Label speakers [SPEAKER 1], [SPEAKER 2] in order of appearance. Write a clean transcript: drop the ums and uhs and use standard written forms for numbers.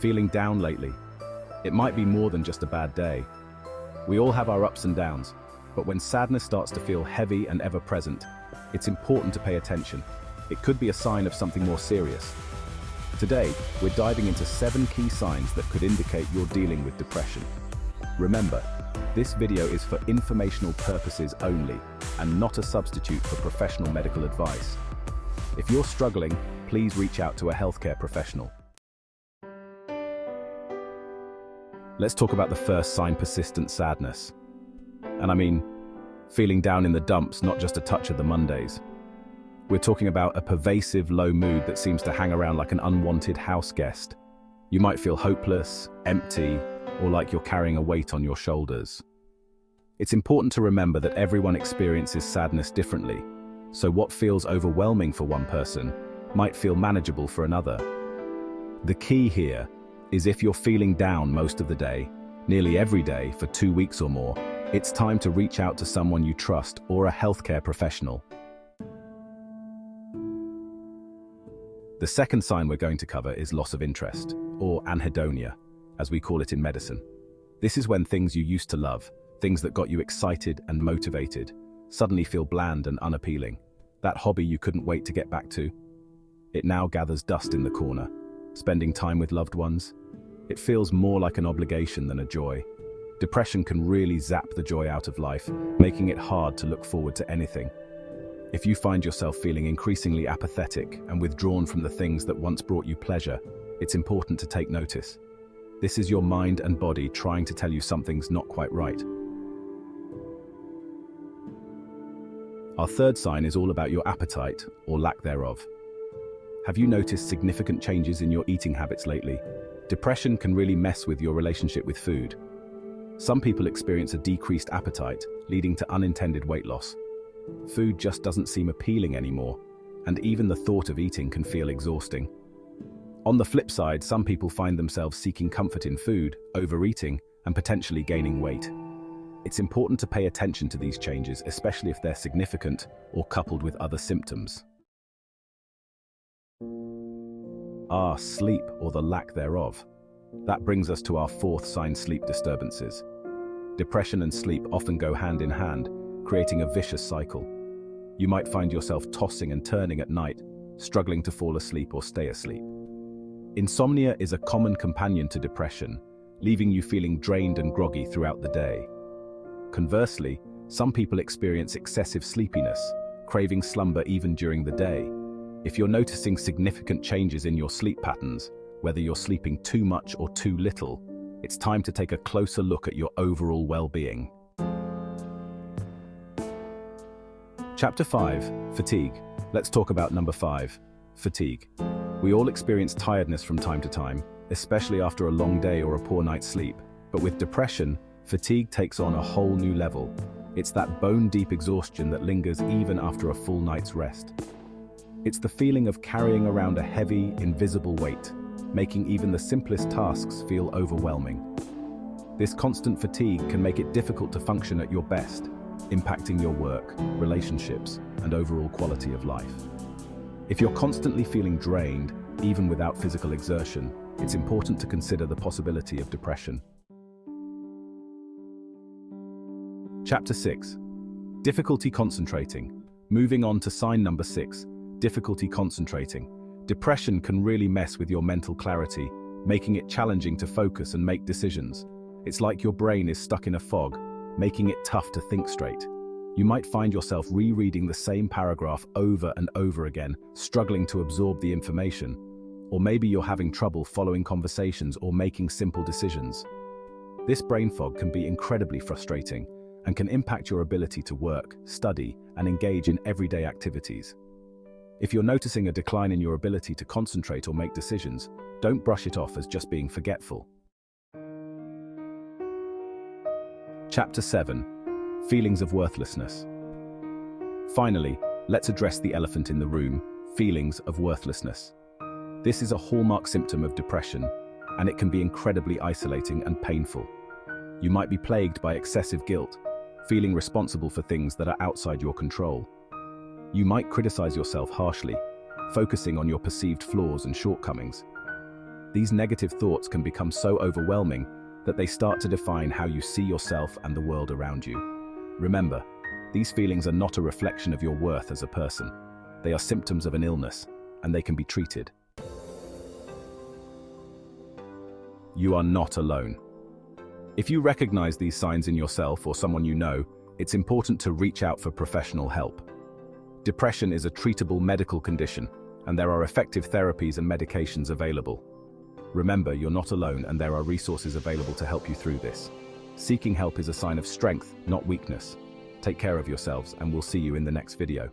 [SPEAKER 1] Feeling down lately? It might be more than just a bad day. We all have our ups and downs, but when sadness starts to feel heavy and ever-present, it's important to pay attention. It could be a sign of something more serious. Today, we're diving into 7 key signs that could indicate you're dealing with depression. Remember, this video is for informational purposes only and not a substitute for professional medical advice. If you're struggling, please reach out to a healthcare professional. Let's talk about the first sign: persistent sadness. And I mean, feeling down in the dumps, not just a touch of the Mondays. We're talking about a pervasive low mood that seems to hang around like an unwanted house guest. You might feel hopeless, empty, or like you're carrying a weight on your shoulders. It's important to remember that everyone experiences sadness differently, so what feels overwhelming for one person might feel manageable for another. The key here is, if you're feeling down most of the day, nearly every day for 2 weeks or more, it's time to reach out to someone you trust or a healthcare professional. The second sign we're going to cover is loss of interest, or anhedonia, as we call it in medicine. This is when things you used to love, things that got you excited and motivated, suddenly feel bland and unappealing. That hobby you couldn't wait to get back to, it now gathers dust in the corner. Spending time with loved ones, it feels more like an obligation than a joy. Depression can really zap the joy out of life, making it hard to look forward to anything. If you find yourself feeling increasingly apathetic and withdrawn from the things that once brought you pleasure, it's important to take notice. This is your mind and body trying to tell you something's not quite right. Our third sign is all about your appetite, or lack thereof. Have you noticed significant changes in your eating habits lately? Depression can really mess with your relationship with food. Some people experience a decreased appetite, leading to unintended weight loss. Food just doesn't seem appealing anymore, and even the thought of eating can feel exhausting. On the flip side, some people find themselves seeking comfort in food, overeating, and potentially gaining weight. It's important to pay attention to these changes, especially if they're significant or coupled with other symptoms. Sleep, or the lack thereof. That brings us to our fourth sign: sleep disturbances. Depression and sleep often go hand in hand, creating a vicious cycle. You might find yourself tossing and turning at night, struggling to fall asleep or stay asleep. Insomnia is a common companion to depression, leaving you feeling drained and groggy throughout the day. Conversely, some people experience excessive sleepiness, craving slumber even during the day. If you're noticing significant changes in your sleep patterns, whether you're sleeping too much or too little, it's time to take a closer look at your overall well-being. Chapter 5: Fatigue. Let's talk about number 5, fatigue. We all experience tiredness from time to time, especially after a long day or a poor night's sleep. But with depression, fatigue takes on a whole new level. It's that bone-deep exhaustion that lingers even after a full night's rest. It's the feeling of carrying around a heavy, invisible weight, making even the simplest tasks feel overwhelming. This constant fatigue can make it difficult to function at your best, impacting your work, relationships, and overall quality of life. If you're constantly feeling drained, even without physical exertion, it's important to consider the possibility of depression. Chapter 6: Difficulty concentrating. Moving on to sign number 6, difficulty concentrating. Depression can really mess with your mental clarity, making it challenging to focus and make decisions. It's like your brain is stuck in a fog, making it tough to think straight. You might find yourself rereading the same paragraph over and over again, struggling to absorb the information. Or maybe you're having trouble following conversations or making simple decisions. This brain fog can be incredibly frustrating and can impact your ability to work, study, and engage in everyday activities. If you're noticing a decline in your ability to concentrate or make decisions, don't brush it off as just being forgetful. Chapter 7: Feelings of worthlessness. Finally, let's address the elephant in the room: feelings of worthlessness. This is a hallmark symptom of depression, and it can be incredibly isolating and painful. You might be plagued by excessive guilt, feeling responsible for things that are outside your control. You might criticize yourself harshly, focusing on your perceived flaws and shortcomings. These negative thoughts can become so overwhelming that they start to define how you see yourself and the world around you. Remember, these feelings are not a reflection of your worth as a person. They are symptoms of an illness, and they can be treated. You are not alone. If you recognize these signs in yourself or someone you know, it's important to reach out for professional help. Depression is a treatable medical condition, and there are effective therapies and medications available. Remember, you're not alone, and there are resources available to help you through this. Seeking help is a sign of strength, not weakness. Take care of yourselves, and we'll see you in the next video.